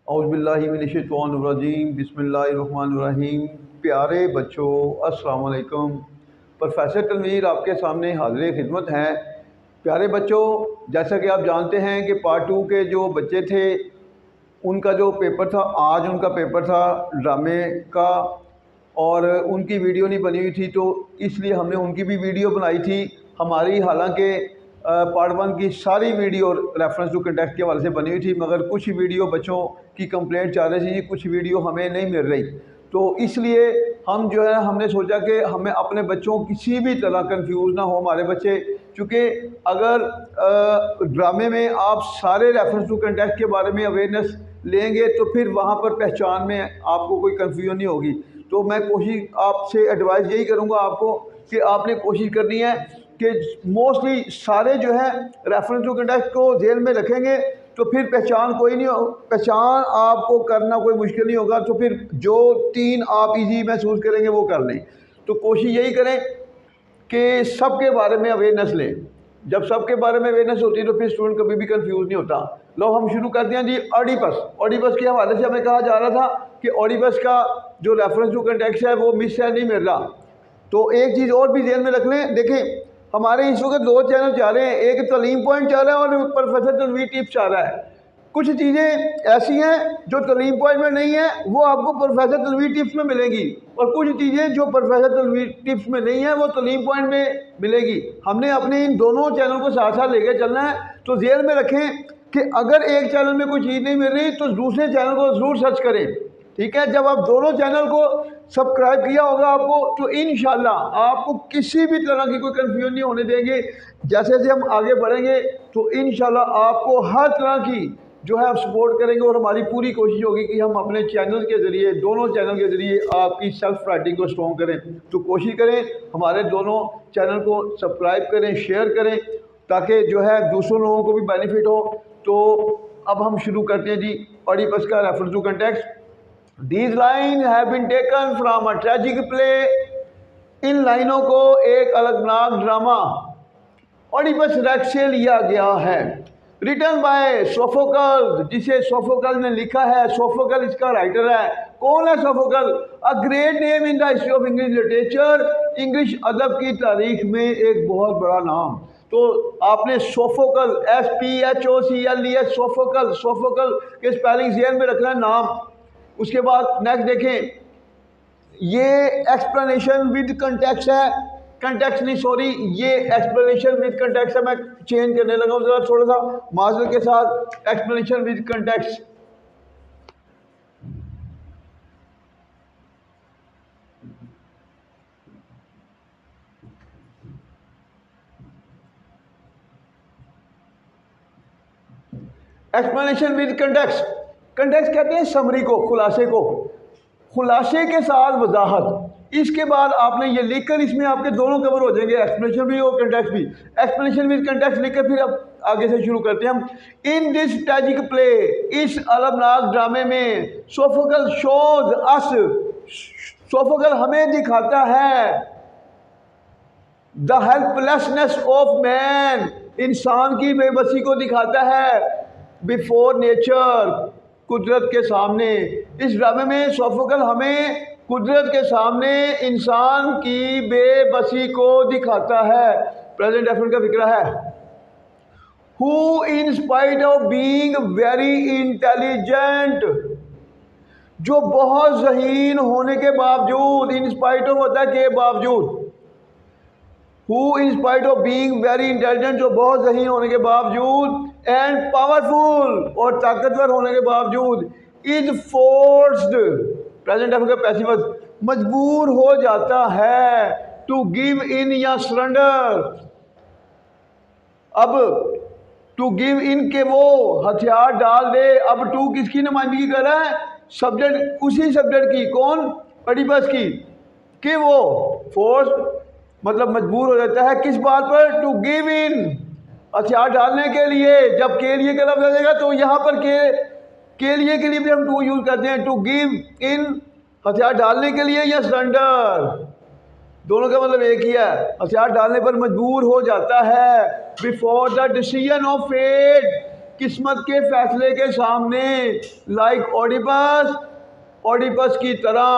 औज़ुबिल्लाहिमिनश्शैतानिर्रजीम बिस्मिल्लाहिर्रहमानिर्रहीम। प्यारे बच्चों, अस्सलाम वालेकुम। प्रोफेसर तनवीर आपके सामने हाज़िर खिदमत हैं। प्यारे बच्चों, जैसा कि आप जानते हैं कि पार्ट 2 के जो बच्चे थे उनका जो पेपर था, आज उनका पेपर था ड्रामे का, और उनकी वीडियो नहीं बनी हुई थी, तो इसलिए हमने उनकी भी वीडियो बनाई थी। हमारी हालांकि पार्ट 1 की सारी वीडियो रेफरेंस टू कंटेक्स्ट के हवाले से बनी हुई थी, मगर कुछ वीडियो बच्चों की कंप्लेंट चाह रही थी, कुछ वीडियो हमें नहीं मिल रही। तो इसलिए हम जो है हमने सोचा कि हमें अपने बच्चों किसी भी तरह कंफ्यूज ना हो हमारे बच्चे, क्योंकि अगर ड्रामे में आप सारे रेफरेंस टू कंटेक्स्ट के बारे में अवेयरनेस लेंगे तो फिर वहाँ पर पहचान में आपको कोई कन्फ्यूजन नहीं होगी। तो मैं कोशिश आपसे एडवाइस यही करूँगा आपको कि आपने कोशिश करनी है कि मोस्टली सारे जो है रेफरेंस टू कंटेक्स्ट को जेल में रखेंगे तो फिर पहचान कोई नहीं हो, पहचान आपको करना कोई मुश्किल नहीं होगा। तो फिर जो 3 आप इजी महसूस करेंगे वो कर लें। तो कोशिश यही करें कि सबके बारे में अवेयरनेस लें। जब सबके बारे में अवेयरनेस होती है तो फिर स्टूडेंट कभी भी कंफ्यूज नहीं होता। लो हम शुरू करते हैं जी। ऑडिपस के हवाले से हमें कहा जा रहा था कि ऑडिपस का जो रेफरेंस टू कंटेक्स्ट है वो मिस है, नहीं मिल रहा। तो एक चीज़ और भी ध्यान में रख लें। देखें, हमारे इस वक्त 2 चैनल चल रहे हैं, एक तलीम पॉइंट चल रहा है और प्रोफेसर तनवीर टिप्स चल रहा है। कुछ चीज़ें ऐसी हैं जो तलीम पॉइंट में नहीं है, वो आपको प्रोफेसर तनवीर टिप्स में मिलेंगी, और कुछ चीज़ें जो प्रोफेसर तनवीर टिप्स में नहीं है वो तलीम पॉइंट में मिलेगी। हमने अपने इन दोनों चैनल को साथ साथ लेकर चलना है। तो जेल में रखें कि अगर एक चैनल में कोई चीज़ नहीं मिल रही तो दूसरे चैनल को ज़रूर सर्च करें, ठीक है। जब आप दोनों चैनल को सब्सक्राइब किया होगा आपको, तो इंशाल्लाह आपको किसी भी तरह की कोई कन्फ्यूजन नहीं होने देंगे। जैसे जैसे हम आगे बढ़ेंगे तो इंशाल्लाह आपको हर तरह की जो है आप सपोर्ट करेंगे, और हमारी पूरी कोशिश होगी कि हम अपने चैनल के ज़रिए, दोनों चैनल के ज़रिए आपकी सेल्फ राइटिंग को स्ट्रॉन्ग करें। तो कोशिश करें हमारे दोनों चैनल को सब्सक्राइब करें, शेयर करें, ताकि जो है दूसरों लोगों को भी बेनिफिट हो। तो अब हम शुरू करते हैं जी ऑडिपस का reference to context. These lines have been taken from a tragic play। इन लाइनों को एक अलगनाक ड्रामा ऑडिपस रेक्स से लिया गया है। रिटन बाय सोफोकल, जिसे सोफोकल ने लिखा है। सोफोकल इसका राइटर है। कौन है Sophocles? A great name in the history of English literature. English अदब की तारीख में एक बहुत बड़ा नाम। तो आपने सोफोकल SPHOCLES सोफोकल, सोफोकल के स्पेलिंग ज़हन में रखना है, नाम। उसके बाद नेक्स्ट देखें, ये एक्सप्लेनेशन विद कंटेक्स्ट है, कंटेक्स्ट नहीं सॉरी, ये एक्सप्लेनेशन विद कंटेक्स्ट है। मैं चेंज करने लगा हूँ जरा थोड़ा सा माजर के साथ। Explanation with context, explanation with context. Context कहते हैं समरी को, खुलासे को, खुलासे के साथ वजाहत। इसके बाद आपने ये लिखकर, इसमें आपके दोनों कवर हो जाएंगे, एक्सप्लेनेशन भी और कंटेक्स्ट भी। एक्सप्लेनेशन विद कंटेक्स्ट लिखकर फिर अब आगे से शुरू करते हैं हम। इन दिस ट्रेजिक प्ले, इस अलमनाक ड्रामे में, सोफोकल शोज अस, सोफोकल हमें दिखाता है द हेल्पलेसनेस ऑफ मैन, इंसान की बेबसी को दिखाता है। बिफोर नेचर, कुदरत के सामने। इस ड्रामे में सोफोकल हमें कुदरत के सामने इंसान की बेबसी को दिखाता है। प्रेजेंट एफर्ट का फिक्रा है। Who in spite of being very intelligent, जो बहुत ज़हीन होने के बावजूद, इन स्पाइट ऑफ होता है के बावजूद, who in spite of being very intelligent, जो बहुत ज़हीन होने के बावजूद, एंड पावरफुल, और ताकतवर होने के बावजूद, इज फोर्स्ड, प्रेजेंट का पैसिव, मजबूर हो जाता है, टू गिव इन या सरेंडर। अब टू गिव इन के वो हथियार डाल दे। अब टू किसकी नुमाइंदगी कर रहा है? सब्जेक्ट, उसी सब्जेक्ट की। कौन? ऑडिपस की। कि वो फोर्स मतलब मजबूर हो जाता है किस बात पर? टू गिव इन, हथियार डालने के लिए। जब के लिए का लफ्ज़ आ जाएगा तो यहाँ पर के लिए के लिए भी हम टू यूज करते हैं। टू गिव इन, हथियार डालने के लिए, या सरेंडर, दोनों का मतलब एक ही है। हथियार डालने पर मजबूर हो जाता है। Before the decision of fate, किस्मत के फैसले के सामने, लाइक ओडिपस की तरह।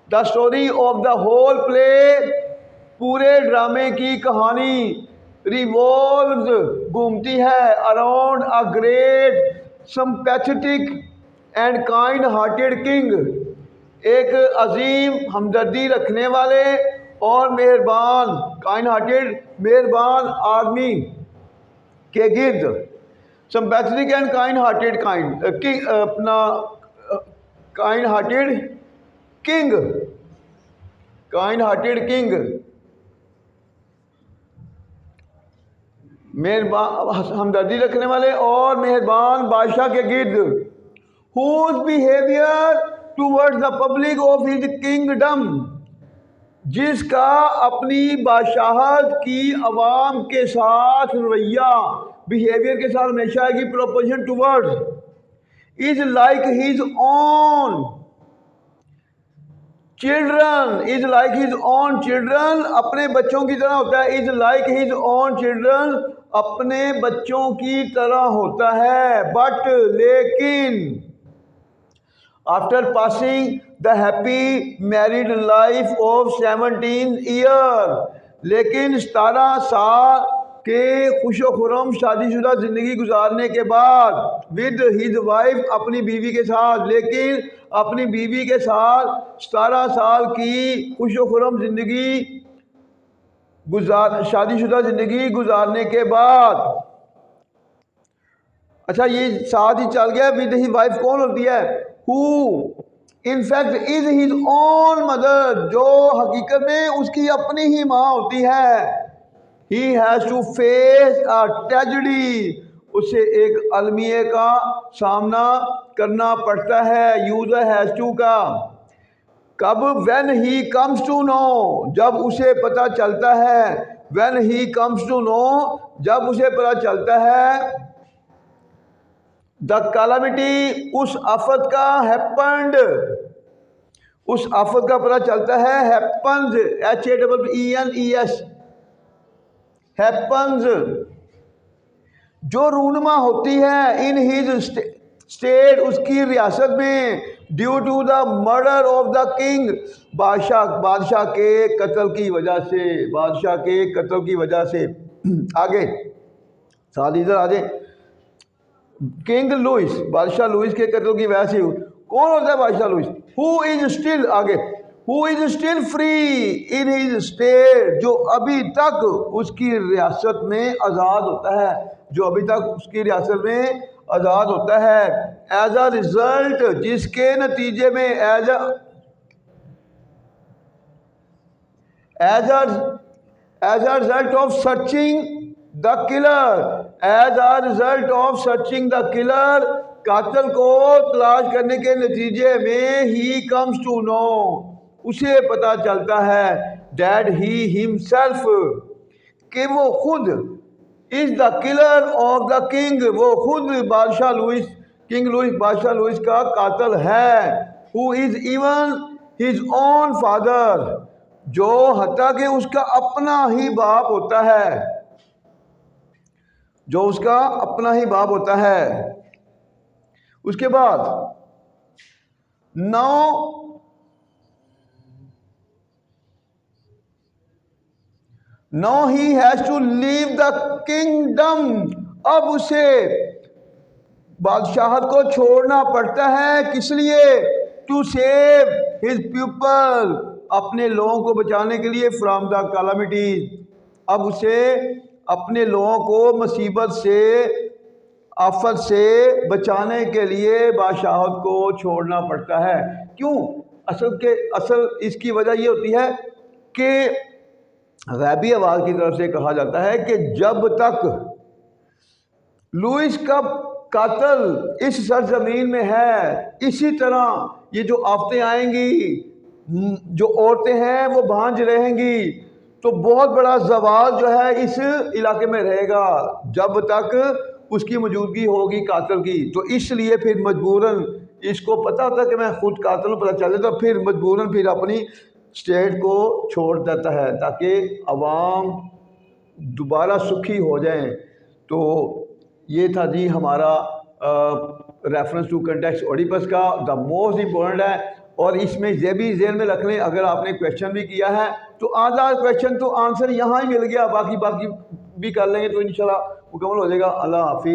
The story of the whole play, पूरे ड्रामे की कहानी, रिवॉल्व्स घूमती है around a great sympathetic and kind hearted king, एक अजीम हमदर्दी रखने वाले और मेहरबान, काइंड हार्टेड मेहरबान आदमी के गिर्द। सिंपैथेटिक एंड काइंड हार्टेड अपना kind hearted king, kind hearted king, मेहरबान हमदर्दी रखने वाले और मेहरबान बादशाह के गिर्द। Whose behaviour towards the public of his kingdom, जिसका अपनी बादशाहत की अवाम के साथ रवैया, बिहेवियर के साथ हमेशा की proposition towards, is like his own children, is like his own children, अपने बच्चों की तरह होता है। Is like his own children, अपने बच्चों की तरह होता है। बट लेकिन after passing the happy married life of 17 year, लेकिन 17 साल के खुशो खुरम शादीशुदा ज़िंदगी गुजारने के बाद, विद हिज वाइफ, अपनी बीवी के साथ, लेकिन अपनी बीवी के साथ 17 साल की खुशो खुरम ज़िंदगी शादीशुदा ज़िंदगी गुजारने के बाद, अच्छा ये साथ ही चल गया, विद हिज वाइफ कौन होती है? Who in fact is his own mother, जो हकीकत में उसकी अपनी ही माँ होती है। He has to face a tragedy, उसे एक अलमिये का सामना करना पड़ता है। यूजर हैज टू का कब? when he comes to know, जब उसे पता चलता है। when he comes to know, जब उसे पता चलता है। द calamity, उस आफत का, happened, उस आफत का पता चलता है। happens, HAPPENES, happens, जो रूनमा होती है इन हिज स्टेट, उसकी रियासत में, due to the murder of the king, बादशाह के कत्ल की वजह से, बादशाह के कत्ल की वजह से। आगे साथ इधर आ जाए, किंग लुइस, बादशाह लुइस के कत्ल की वजह से। कौन होता है बादशाह लुइस? हु इज स्टिल, आगे, who is still free in his state, जो अभी तक उसकी रियासत में आज़ाद होता है, जो अभी तक उसकी रियासत में आज़ाद होता है। एज अ रिजल्ट, जिसके नतीजे में, as a result of searching the killer, as a result of searching the killer, कातिल को तलाश करने के नतीजे में, ही कम्स टू नो, उसे पता चलता है, दैट ही हिमसेल्फ, कि वो खुद, is the killer of the king, वो खुद बादशाह लुइस, किंग लुइस, बादशाह लुइस का कातिल है। Who is even his own father, जो हत्ता कि उसका अपना ही बाप होता है, जो उसका अपना ही बाप होता है। उसके बाद Now he has to leave the kingdom, अब उसे बादशाहत को छोड़ना पड़ता है। किस लिए? टू सेव हिज पीपल, अपने लोगों को बचाने के लिए, फ्रॉम द कैलामिटीज, अब उसे अपने लोगों को मुसीबत से, आफत से बचाने के लिए बादशाहत को छोड़ना पड़ता है। क्यों? असल इसकी वजह ये होती है कि गैबी आवाज़ की तरफ से कहा जाता है कि जब तक लुइस का कातिल इस सरजमीन में है, इसी तरह ये जो आफतें आएंगी, जो औरतें हैं वो भांज रहेंगी, तो बहुत बड़ा जवाल जो है इस इलाके में रहेगा जब तक उसकी मौजूदगी होगी कातिल की। तो इसलिए फिर मजबूरन, इसको पता होता है कि मैं खुद कातिल हूँ, पता चले तो फिर मजबूरन फिर अपनी स्टेट को छोड़ देता है ताकि अवाम दोबारा सुखी हो जाएं। तो ये था जी हमारा रेफरेंस टू कंटेक्स्ट ओडिपस का द मोस्ट इम्पोर्टेंट है। और इसमें ये भी ज़हन में रख लें, अगर आपने क्वेश्चन भी किया है तो आधा क्वेश्चन तो आंसर यहाँ ही मिल गया, बाकी बाकी भी कर लेंगे तो इंशाल्लाह मुकम्मल हो जाएगा। अल्लाह हाफिज़।